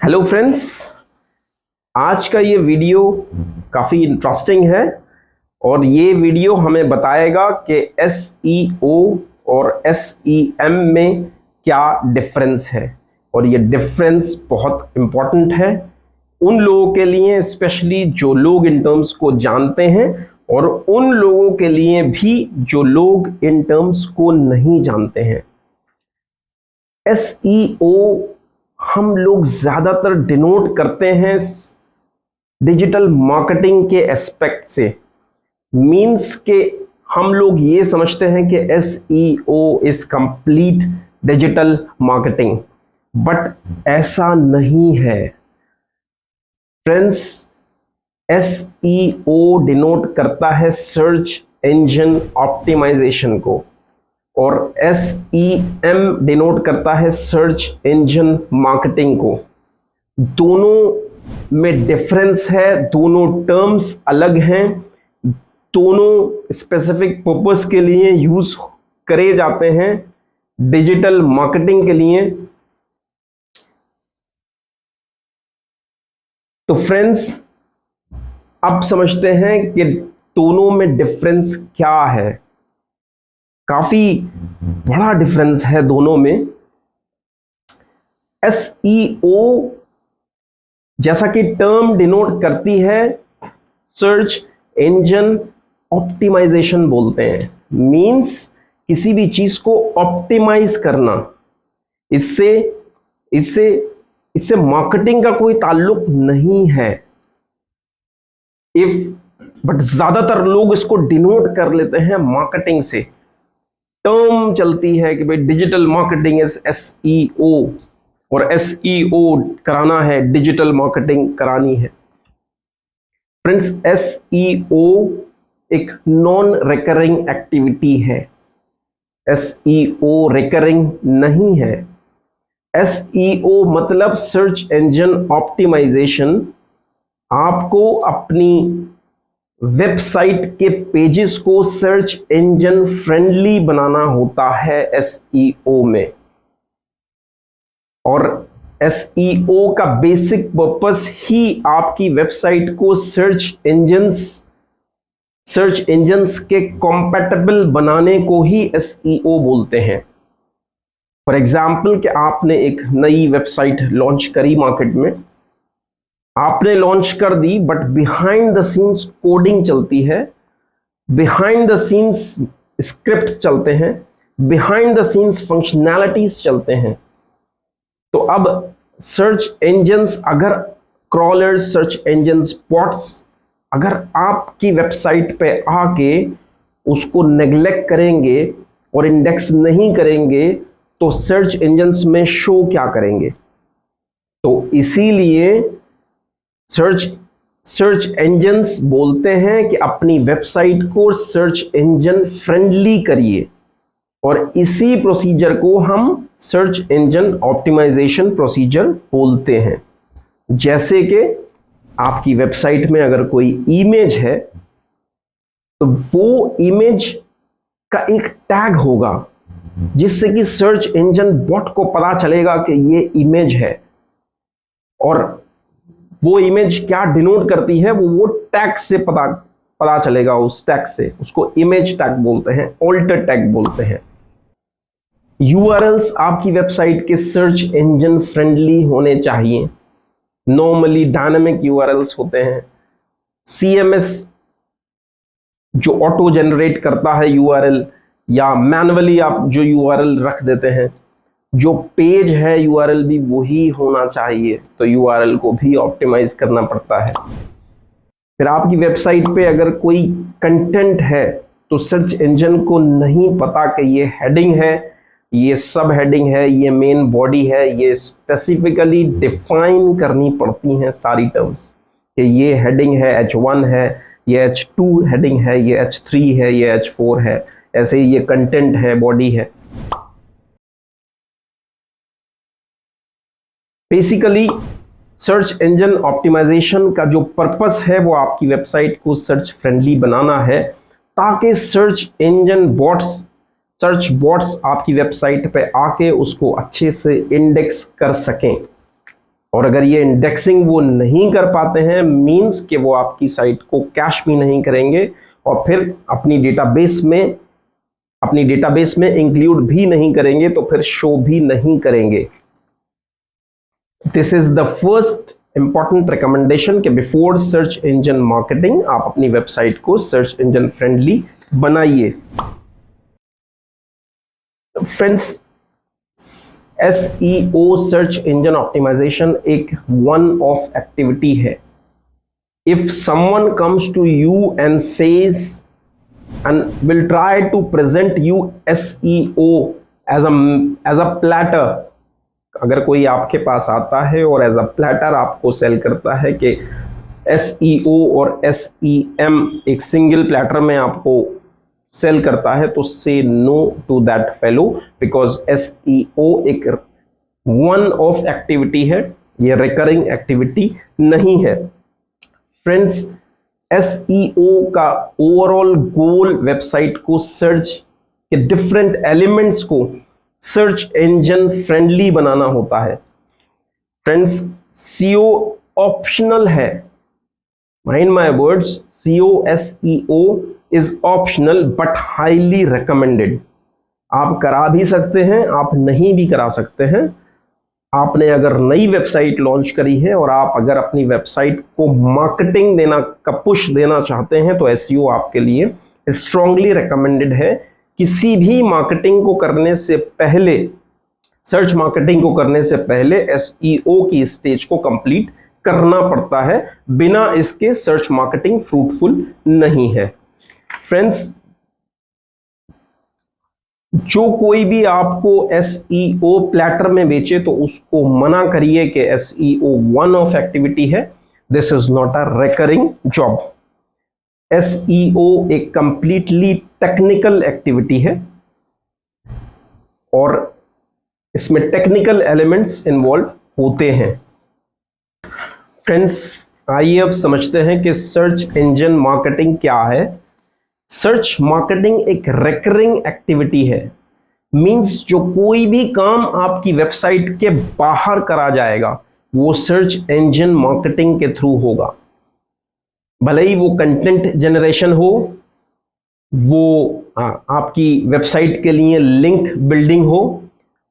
Hello friends, आज का ये वीडियो काफ़ी इंटरेस्टिंग है और ये वीडियो हमें बताएगा कि SEO और SEM में क्या डिफरेंस है। और ये डिफरेंस बहुत इम्पोर्टेंट है उन लोगों के लिए, स्पेशली जो लोग इन टर्म्स को जानते हैं, और उन लोगों के लिए भी जो लोग इन टर्म्स को नहीं जानते हैं। SEO हम लोग ज्यादातर डिनोट करते हैं डिजिटल मार्केटिंग के एस्पेक्ट से। मींस के हम लोग ये समझते हैं कि SEO is complete digital marketing, but ऐसा नहीं है फ्रेंड्स। SEO डिनोट करता है सर्च इंजन ऑप्टिमाइजेशन को और SEM डिनोट करता है सर्च इंजन मार्केटिंग को। दोनों में डिफरेंस है, दोनों टर्म्स अलग हैं, दोनों स्पेसिफिक पर्पस के लिए यूज करे जाते हैं डिजिटल मार्केटिंग के लिए। तो फ्रेंड्स, अब समझते हैं कि दोनों में डिफरेंस क्या है। काफी बड़ा डिफरेंस है दोनों में। SEO जैसा कि टर्म डिनोट करती है, सर्च इंजन ऑप्टिमाइजेशन बोलते हैं। मींस किसी भी चीज को ऑप्टिमाइज करना। इससे इससे इससे मार्केटिंग का कोई ताल्लुक नहीं है। बट ज्यादातर लोग इसको डिनोट कर लेते हैं मार्केटिंग से। टर्म चलती है कि भाई डिजिटल मार्केटिंग इज SEO और SEO कराना है, डिजिटल मार्केटिंग करानी है। फ्रेंड्स, SEO एक नॉन रिकरिंग एक्टिविटी है। SEO रिकरिंग नहीं है। SEO मतलब सर्च इंजन ऑप्टिमाइजेशन। आपको अपनी वेबसाइट के पेजेस को सर्च इंजन फ्रेंडली बनाना होता है SEO में। और SEO का बेसिक पर्पस ही आपकी वेबसाइट को सर्च इंजन्स के कंपैटिबल बनाने को ही SEO बोलते हैं। फॉर एग्जाम्पल कि आपने एक नई वेबसाइट लॉन्च करी मार्केट में, आपने लॉन्च कर दी, but behind the scenes coding चलती है, बिहाइंड द सीन्स स्क्रिप्ट चलते हैं, बिहाइंड द सीन्स फंक्शनैलिटीज चलते हैं। तो अब सर्च इंजन्स, अगर क्रॉलर्स, सर्च इंजन्स, बॉट्स अगर आपकी वेबसाइट पे आके उसको नेग्लेक्ट करेंगे और इंडेक्स नहीं करेंगे, तो सर्च इंजन्स में शो क्या करेंगे। तो इसीलिए सर्च इंजन्स बोलते हैं कि अपनी वेबसाइट को सर्च इंजन फ्रेंडली करिए, और इसी प्रोसीजर को हम सर्च इंजन ऑप्टिमाइजेशन प्रोसीजर बोलते हैं। जैसे कि आपकी वेबसाइट में अगर कोई इमेज है, तो वो इमेज का एक टैग होगा जिससे कि सर्च इंजन बॉट को पता चलेगा कि ये इमेज है। और वो इमेज क्या डिनोट करती है, वो टैग से पता चलेगा। उस टैग से, उसको इमेज टैग बोलते हैं, ऑल्टर टैग बोलते हैं। URLs आपकी वेबसाइट के सर्च इंजन फ्रेंडली होने चाहिए। नॉर्मली डायनामिक URLs होते हैं। CMS जो ऑटो जनरेट करता है URL, या मैनुअली आप जो URL रख देते हैं। जो पेज है URL भी वही होना चाहिए, तो URL को भी ऑप्टिमाइज करना पड़ता है। फिर आपकी वेबसाइट पे अगर कोई कंटेंट है, तो सर्च इंजन को नहीं पता कि ये हेडिंग है, ये सब हेडिंग है, ये मेन बॉडी है। ये स्पेसिफिकली डिफाइन करनी पड़ती हैं सारी टर्म्स कि ये हेडिंग है, H1 है, ये H2 हेडिंग है, ये H3 है, ये H4 है। ऐसे ही ये कंटेंट है, बॉडी है। बेसिकली सर्च इंजन ऑप्टिमाइजेशन का जो पर्पस है, वो आपकी वेबसाइट को सर्च फ्रेंडली बनाना है, ताकि सर्च बॉट्स आपकी वेबसाइट पे आके उसको अच्छे से इंडेक्स कर सकें। और अगर ये इंडेक्सिंग वो नहीं कर पाते हैं, मींस कि वो आपकी साइट को कैश भी नहीं करेंगे और फिर अपनी डेटाबेस में इंक्लूड भी नहीं करेंगे, तो फिर शो भी नहीं करेंगे। This is the first important recommendation कि बिफोर सर्च इंजन मार्केटिंग आप अपनी वेबसाइट को सर्च इंजन फ्रेंडली बनाइए। Friends, SEO search engine optimisation एक वन ऑफ एक्टिविटी है। If someone comes to you and says and will try to present you SEO as a platter, अगर कोई आपके पास आता है और एज अ प्लेटर आपको सेल करता है कि SEO और SEM एक सिंगल प्लेटर में आपको सेल करता है, तो say no to that fellow, because SEO एक वन ऑफ एक्टिविटी है, ये रिकरिंग एक्टिविटी नहीं है। फ्रेंड्स, SEO का ओवरऑल गोल वेबसाइट को सर्च के डिफरेंट एलिमेंट्स को सर्च इंजन फ्रेंडली बनाना होता है। फ्रेंड्स, SEO ऑप्शनल है, mind my words, SEO is optional but highly recommended. आप करा भी सकते हैं, आप नहीं भी करा सकते हैं। आपने अगर नई वेबसाइट लॉन्च करी है और आप अगर अपनी वेबसाइट को मार्केटिंग देना का पुश देना चाहते हैं, तो SEO आपके लिए स्ट्रांगली रिकमेंडेड है। किसी भी मार्केटिंग को करने से पहले, सर्च मार्केटिंग को करने से पहले SEO की स्टेज को कंप्लीट करना पड़ता है, बिना इसके सर्च मार्केटिंग फ्रूटफुल नहीं है। फ्रेंड्स, जो कोई भी आपको SEO प्लेटर में बेचे तो उसको मना करिए कि SEO वन ऑफ एक्टिविटी है, this is not a recurring job. SEO एक कंप्लीटली टेक्निकल एक्टिविटी है और इसमें टेक्निकल एलिमेंट्स इन्वॉल्व होते हैं। फ्रेंड्स, आइए अब समझते हैं कि सर्च इंजन मार्केटिंग क्या है। सर्च मार्केटिंग एक रिकरिंग एक्टिविटी है, मींस जो कोई भी काम आपकी वेबसाइट के बाहर करा जाएगा वो सर्च इंजन मार्केटिंग के थ्रू होगा। भले ही वो कंटेंट जनरेशन हो, वो आपकी वेबसाइट के लिए लिंक बिल्डिंग हो,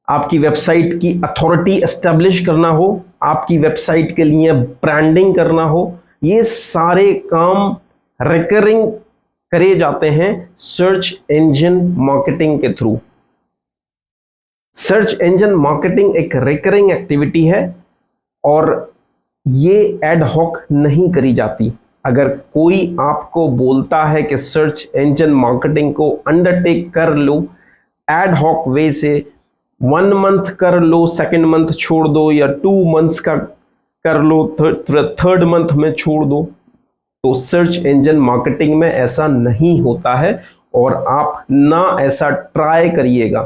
आपकी वेबसाइट की अथॉरिटी एस्टेब्लिश करना हो, आपकी वेबसाइट के लिए ब्रांडिंग करना हो, ये सारे काम रिकरिंग करे जाते हैं सर्च इंजन मार्केटिंग के थ्रू। सर्च इंजन मार्केटिंग एक रिकरिंग एक्टिविटी है और ये एड हॉक नहीं करी जाती। अगर कोई आपको बोलता है कि सर्च इंजन मार्केटिंग को अंडरटेक कर लो एड हॉक वे से, 1 मंथ कर लो, सेकेंड मंथ छोड़ दो, या 2 मंथ्स का कर लो, थर्ड मंथ में छोड़ दो, तो सर्च इंजन मार्केटिंग में ऐसा नहीं होता है और आप ना ऐसा ट्राई करिएगा,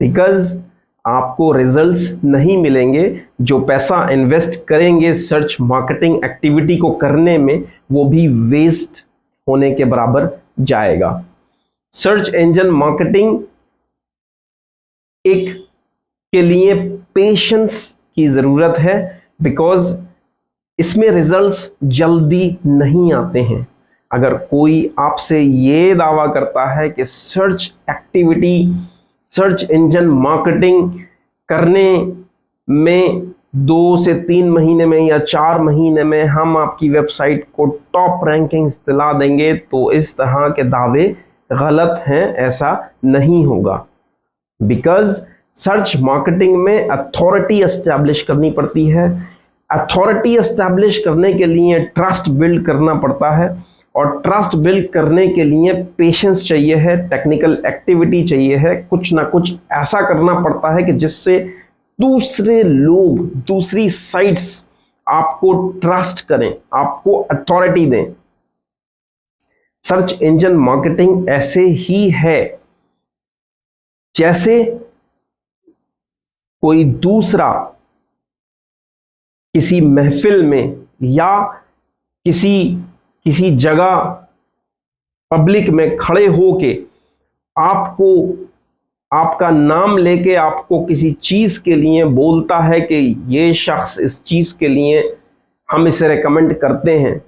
बिकॉज आपको रिजल्ट्स नहीं मिलेंगे। जो पैसा इन्वेस्ट करेंगे सर्च मार्केटिंग एक्टिविटी को करने में, वो भी वेस्ट होने के बराबर जाएगा। सर्च इंजन मार्केटिंग एक के लिए पेशेंस की जरूरत है, बिकॉज इसमें रिजल्ट्स जल्दी नहीं आते हैं। अगर कोई आपसे ये दावा करता है कि search activity, search engine marketing करने में 2 से 3 महीने में या 4 महीने में हम आपकी वेबसाइट को टॉप रैंकिंग्स दिला देंगे, तो इस तरह के दावे गलत हैं, ऐसा नहीं होगा। बिकॉज सर्च मार्केटिंग में अथॉरिटी एस्टैब्लिश करनी पड़ती है। अथॉरिटी एस्टैब्लिश करने के लिए ट्रस्ट बिल्ड करना पड़ता है, और ट्रस्ट बिल्ड करने के लिए पेशेंस चाहिए है, टेक्निकल एक्टिविटी चाहिए है, कुछ ना कुछ ऐसा करना पड़ता है कि जिससे दूसरे लोग, दूसरी साइट्स आपको ट्रस्ट करें, आपको अथॉरिटी दें। सर्च इंजन मार्केटिंग ऐसे ही है जैसे कोई दूसरा किसी महफिल में या किसी जगह पब्लिक में खड़े होके आपको आपका नाम लेके आपको किसी चीज के लिए बोलता है कि ये शख्स इस चीज के लिए हम इसे रेकमेंड करते हैं,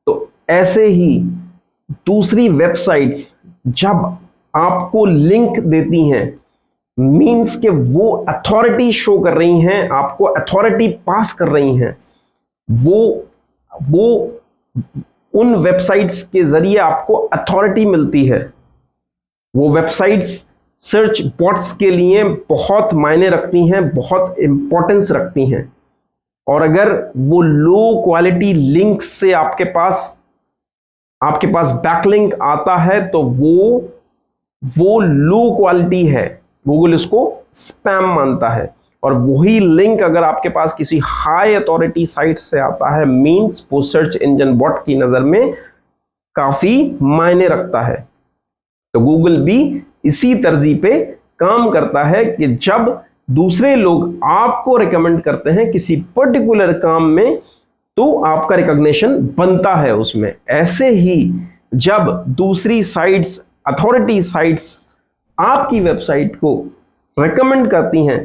तो ऐसे ही दूसरी वेबसाइट्स जब आपको लिंक देती हैं, मींस के वो अथॉरिटी शो कर रही हैं, आपको अथॉरिटी पास कर रही हैं, वो उन वेबसाइट्स के जरिए आपको अथॉरिटी मिलती है। वो वेबसाइट्स सर्च बॉट्स के लिए बहुत मायने रखती हैं, बहुत इंपॉर्टेंस रखती हैं। और अगर वो लो क्वालिटी लिंक्स से आपके पास बैकलिंक आता है तो वो लो क्वालिटी है, गूगल इसको स्पैम मानता है। और वही लिंक अगर आपके पास किसी हाई अथॉरिटी साइट से आता है, मींस वो सर्च इंजन बॉट की नजर में काफी मायने रखता है। तो गूगल भी इसी तर्जी पे काम करता है कि जब दूसरे लोग आपको रिकमेंड करते हैं किसी पर्टिकुलर काम में, तो आपका रिकॉग्निशन बनता है उसमें। ऐसे ही जब दूसरी साइट्स, अथॉरिटी साइट्स आपकी वेबसाइट को रिकमेंड करती हैं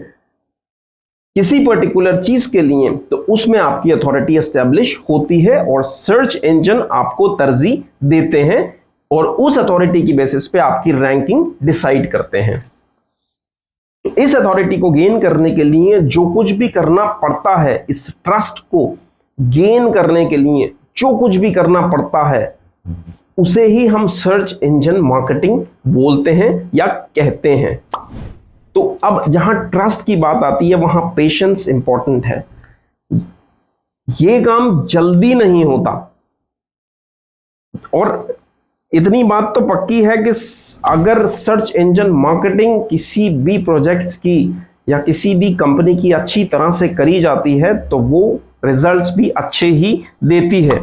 किसी पर्टिकुलर चीज के लिए, तो उसमें आपकी अथॉरिटी एस्टेब्लिश होती है और सर्च इंजन आपको तरजीह देते हैं और उस अथॉरिटी की बेसिस पे आपकी रैंकिंग डिसाइड करते हैं। इस अथॉरिटी को गेन करने के लिए जो कुछ भी करना पड़ता है, इस ट्रस्ट को गेन करने के लिए जो कुछ भी करना पड़ता है, उसे ही हम सर्च इंजन मार्केटिंग बोलते हैं या कहते हैं। तो अब जहां ट्रस्ट की बात आती है वहां पेशेंस इंपॉर्टेंट है। यह काम जल्दी नहीं होता, और इतनी बात तो पक्की है कि अगर सर्च इंजन मार्केटिंग किसी भी प्रोजेक्ट की या किसी भी कंपनी की अच्छी तरह से करी जाती है तो वो रिजल्ट्स भी अच्छे ही देती है।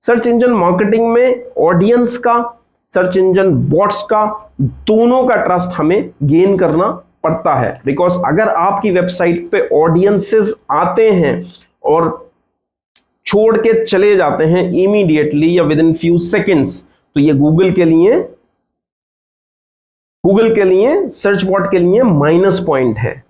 सर्च इंजन मार्केटिंग में ऑडियंस का, सर्च इंजन बॉट्स का, दोनों का ट्रस्ट हमें गेन करना पड़ता है। बिकॉज अगर आपकी वेबसाइट पे ऑडियंसेस आते हैं और छोड़ के चले जाते हैं इमीडिएटली या विद इन फ्यू सेकेंड्स, तो ये गूगल के लिए, सर्च बॉट के लिए माइनस पॉइंट है।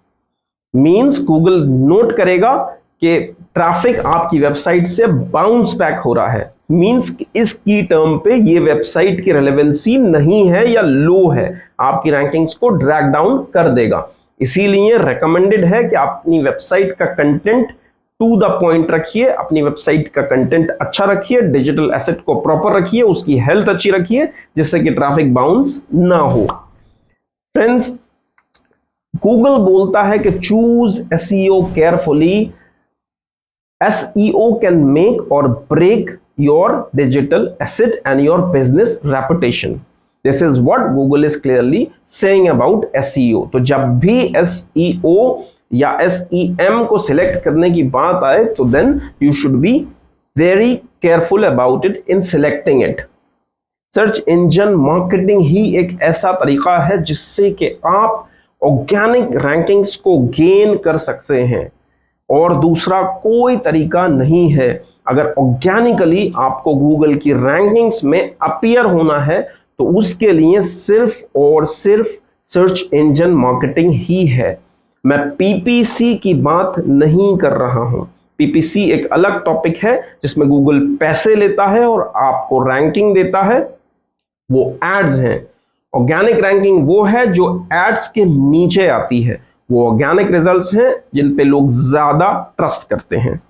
मींस गूगल नोट करेगा कि ट्रैफिक आपकी वेबसाइट से बाउंस बैक हो रहा है, मींस इस की टर्म पे ये वेबसाइट की रेलेवेंसी नहीं है या लो है, आपकी रैंकिंग्स को ड्रैग डाउन कर देगा। इसीलिए रेकमेंडेड है कि आप अपनी वेबसाइट का कंटेंट टू द पॉइंट रखिए, अपनी वेबसाइट का कंटेंट अच्छा रखिए, डिजिटल एसेट को प्रॉपर रखिए, उसकी हेल्थ अच्छी रखिए, जिससे कि ट्रैफिक बाउंस ना हो। फ्रेंड्स, गूगल बोलता है कि choose SEO carefully. SEO can make or break your digital asset and your business reputation. This is what Google is clearly saying about SEO. तो जब भी SEO या SEM को सिलेक्ट करने की बात आए तो then you should be very careful about it in selecting it. Search engine marketing ही एक ऐसा तरीका है जिससे कि आप ऑर्गेनिक रैंकिंग्स को गेन कर सकते हैं, और दूसरा कोई तरीका नहीं है। अगर ऑर्गेनिकली आपको गूगल की रैंकिंग्स में अपीयर होना है तो उसके लिए सिर्फ और सिर्फ सर्च इंजन मार्केटिंग ही है। मैं PPC की बात नहीं कर रहा हूं। PPC एक अलग टॉपिक है जिसमें गूगल पैसे लेता है और आपको रैंकिंग देता है, वो एड्स हैं। ऑर्गेनिक रैंकिंग वो है जो एड्स के नीचे आती है, वो ऑर्गेनिक रिजल्ट्स हैं जिन पे लोग ज्यादा ट्रस्ट करते हैं।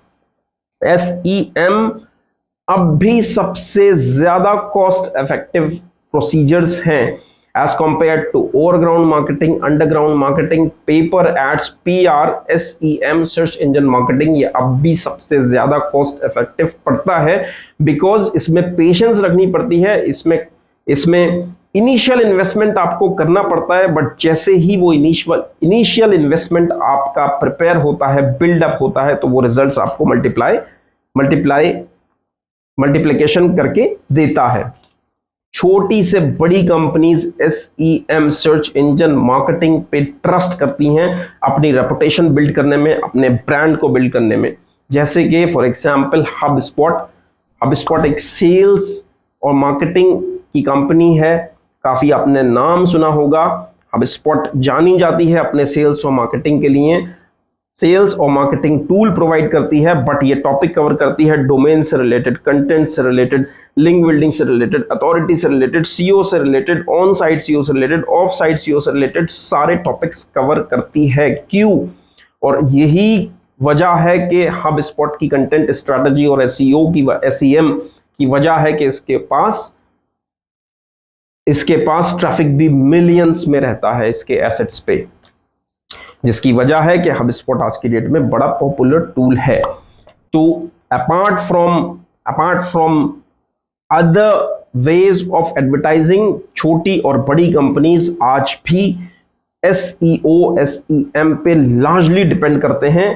SEM अब भी सबसे ज्यादा कॉस्ट इफेक्टिव प्रोसीजर्स हैं as compare to overground marketing, underground marketing, paper ads, PR, SEM search engine marketing, ये अब भी सबसे ज्यादा कॉस्ट इफेक्टिव पड़ता है। बिकॉज इसमें पेशेंस रखनी पड़ती है, इसमें इनिशियल इन्वेस्टमेंट आपको करना पड़ता है, बट जैसे ही वो इनिशियल इन्वेस्टमेंट आपका प्रिपेयर होता है, बिल्डअप होता है, तो वो रिजल्ट्स आपको मल्टीप्लिकेशन करके देता है। छोटी से बड़ी companies SEM search engine marketing पे ट्रस्ट करती हैं अपनी रेपुटेशन बिल्ड करने में, अपने ब्रांड को बिल्ड करने में। जैसे कि फॉर एग्जांपल HubSpot एक सेल्स और मार्केटिंग की कंपनी है, काफी आपने नाम सुना होगा। HubSpot जानी जाती है अपने सेल्स और मार्केटिंग के लिए, सेल्स और मार्केटिंग टूल प्रोवाइड करती है, बट ये टॉपिक कवर करती है डोमेन से रिलेटेड, कंटेंट से रिलेटेड, लिंक बिल्डिंग से रिलेटेड, अथॉरिटी से रिलेटेड, सीओ से रिलेटेड, ऑन साइट सीओ से रिलेटेड, ऑफ साइट सीओ से रिलेटेड सारे टॉपिक्स कवर करती है। क्यों? और यही वजह है कि HubSpot की कंटेंट स्ट्रैटेजी और एसईओ की SEM की वजह है कि इसके पास ट्रैफिक भी मिलियंस में रहता है इसके एसेट्स पे, जिसकी वजह है कि HubSpot आज की डेट में बड़ा पॉपुलर टूल है। तो apart from other ways of advertising, छोटी और बड़ी कंपनीज आज भी SEO SEM पे लार्जली डिपेंड करते हैं,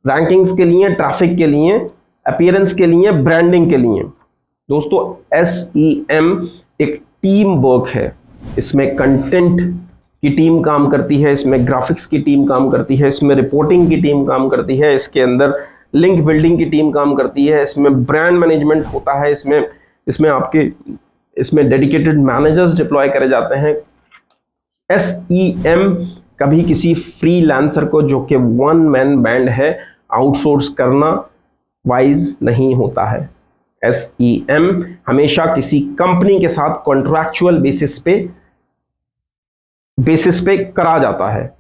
रैंकिंग्स के लिए, ट्रैफिक के लिए, अपीयरेंस के लिए, ब्रांडिंग के लिए। दोस्तों SEM एक टीम वर्क है, इसमें कंटेंट की टीम काम करती है, इसमें ग्राफिक्स की टीम काम करती है, इसमें रिपोर्टिंग की टीम काम करती है, इसके अंदर लिंक बिल्डिंग की टीम काम करती है, इसमें ब्रांड मैनेजमेंट होता है, इसमें डेडिकेटेड मैनेजर्स डिप्लॉय करे जाते हैं। SEM कभी किसी फ्रीलांसर को, जो कि वन मैन बैंड है, आउटसोर्स करना वाइज नहीं होता है। SEM हमेशा किसी कंपनी के साथ कॉन्ट्रैक्चुअल बेसिस पे करा जाता है,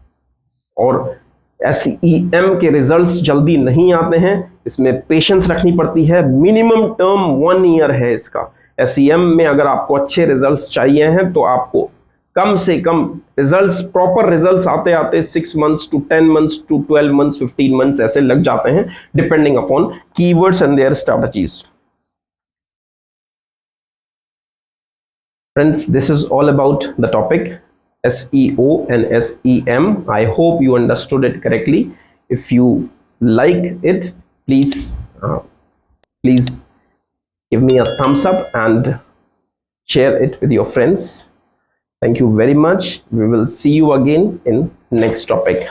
और SEM के रिजल्ट्स जल्दी नहीं आते हैं, इसमें पेशेंस रखनी पड़ती है। मिनिमम टर्म 1 ईयर है इसका। SEM में अगर आपको अच्छे रिजल्ट्स चाहिए हैं तो आपको कम से कम रिजल्ट्स, प्रॉपर रिजल्ट्स आते आते 6 months to 10 months to 12 months 15 months ऐसे लग जाते हैं, depending upon keywords and their strategies. Friends, this is all about the topic SEO and SEM. I hope you understood it correctly. If you like it, please give me a thumbs up and share it with your friends. Thank you very much. We will see you again in next topic.